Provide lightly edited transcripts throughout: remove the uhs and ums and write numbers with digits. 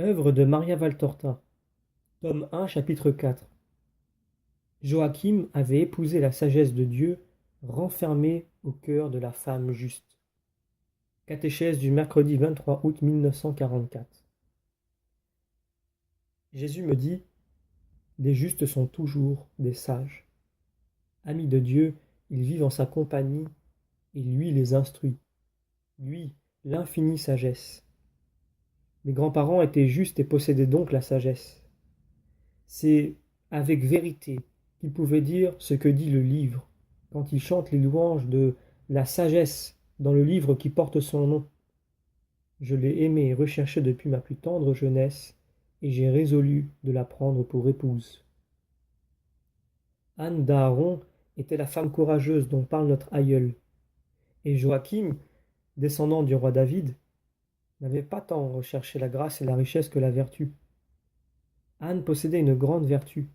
Œuvre de Maria Valtorta, tome 1, chapitre 4. Joachim avait épousé la sagesse de Dieu, renfermée au cœur de la femme juste. Catéchèse du mercredi 23 août 1944. Jésus me dit, des justes sont toujours des sages. Amis de Dieu, ils vivent en sa compagnie, et lui les instruit. Lui, l'infinie sagesse. Mes grands-parents étaient justes et possédaient donc la sagesse. C'est avec vérité qu'ils pouvaient dire ce que dit le livre, quand ils chantent les louanges de la sagesse dans le livre qui porte son nom. Je l'ai aimée et recherchée depuis ma plus tendre jeunesse, et j'ai résolu de la prendre pour épouse. Anne d'Aaron était la femme courageuse dont parle notre aïeul, et Joachim, descendant du roi David, n'avait pas tant recherché la grâce et la richesse que la vertu. Anne possédait une grande vertu.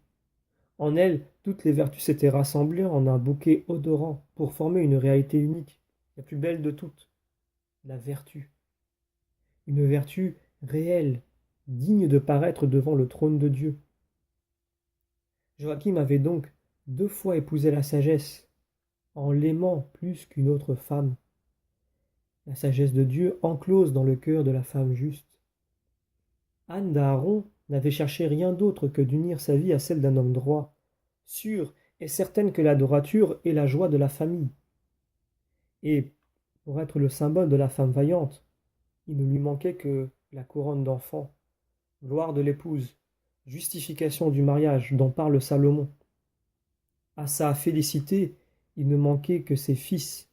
En elle, toutes les vertus s'étaient rassemblées en un bouquet odorant pour former une réalité unique, la plus belle de toutes, la vertu. Une vertu réelle, digne de paraître devant le trône de Dieu. Joachim avait donc 2 fois épousé la sagesse, en l'aimant plus qu'une autre femme. La sagesse de Dieu enclose dans le cœur de la femme juste. Anne d'Aaron n'avait cherché rien d'autre que d'unir sa vie à celle d'un homme droit, sûre et certaine que la droiture est la joie de la famille. Et, pour être le symbole de la femme vaillante, il ne lui manquait que la couronne d'enfant, gloire de l'épouse, justification du mariage dont parle Salomon. À sa félicité, il ne manquait que ses fils,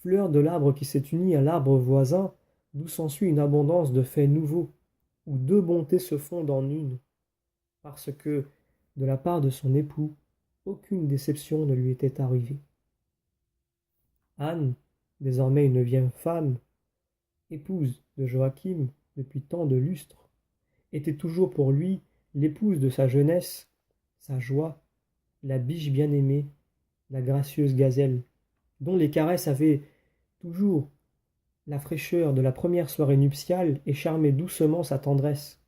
fleurs de l'arbre qui s'est uni à l'arbre voisin, d'où s'ensuit une abondance de faits nouveaux, où 2 bontés se fondent en une, parce que, de la part de son époux, aucune déception ne lui était arrivée. Anne, désormais une vieille femme, épouse de Joachim depuis tant de lustres, était toujours pour lui l'épouse de sa jeunesse, sa joie, la biche bien-aimée, la gracieuse gazelle, dont les caresses avaient toujours la fraîcheur de la première soirée nuptiale et charmaient doucement sa tendresse,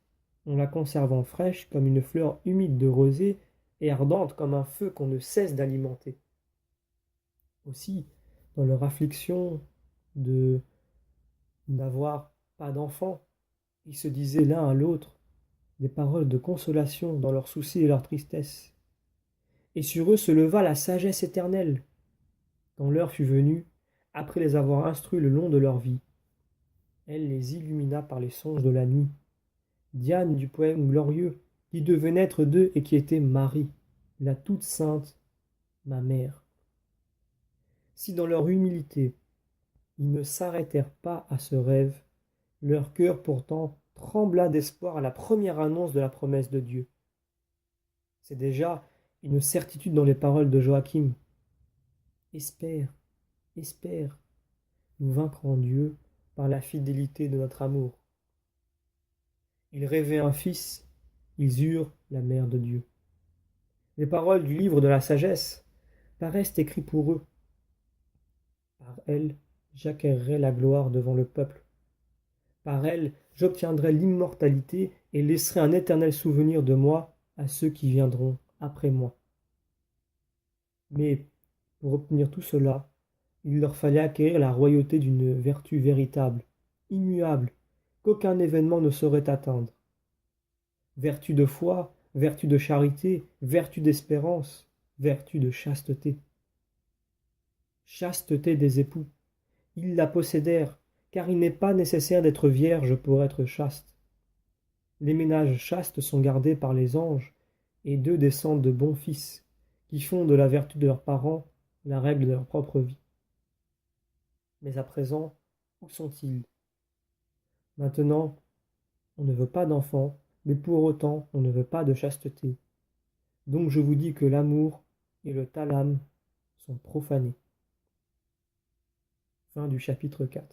en la conservant fraîche comme une fleur humide de rosée et ardente comme un feu qu'on ne cesse d'alimenter. Aussi, dans leur affliction de n'avoir pas d'enfant, ils se disaient l'un à l'autre des paroles de consolation dans leurs soucis et leur tristesse. Et sur eux se leva la sagesse éternelle, quand l'heure fut venue, après les avoir instruits le long de leur vie. Elle les illumina par les songes de la nuit. Diane du poème glorieux, qui devait naître d'eux et qui était Marie, la toute sainte, ma mère. Si dans leur humilité, ils ne s'arrêtèrent pas à ce rêve, leur cœur pourtant trembla d'espoir à la première annonce de la promesse de Dieu. C'est déjà une certitude dans les paroles de Joachim. Espère, espère, nous vaincrons Dieu par la fidélité de notre amour. Ils rêvaient un fils, ils eurent la mère de Dieu. Les paroles du livre de la sagesse paraissent écrites pour eux. Par elles, j'acquerrai la gloire devant le peuple. Par elles, j'obtiendrai l'immortalité et laisserai un éternel souvenir de moi à ceux qui viendront après moi. Mais pour obtenir tout cela, il leur fallait acquérir la royauté d'une vertu véritable, immuable, qu'aucun événement ne saurait atteindre. Vertu de foi, vertu de charité, vertu d'espérance, vertu de chasteté. Chasteté des époux. Ils la possédèrent, car il n'est pas nécessaire d'être vierge pour être chaste. Les ménages chastes sont gardés par les anges, et d'eux descendent de bons fils, qui font de la vertu de leurs parents la règle de leur propre vie. Mais à présent, où sont-ils? Maintenant, on ne veut pas d'enfants, mais pour autant on ne veut pas de chasteté. Donc je vous dis que l'amour et le thalame sont profanés. Fin du chapitre 4.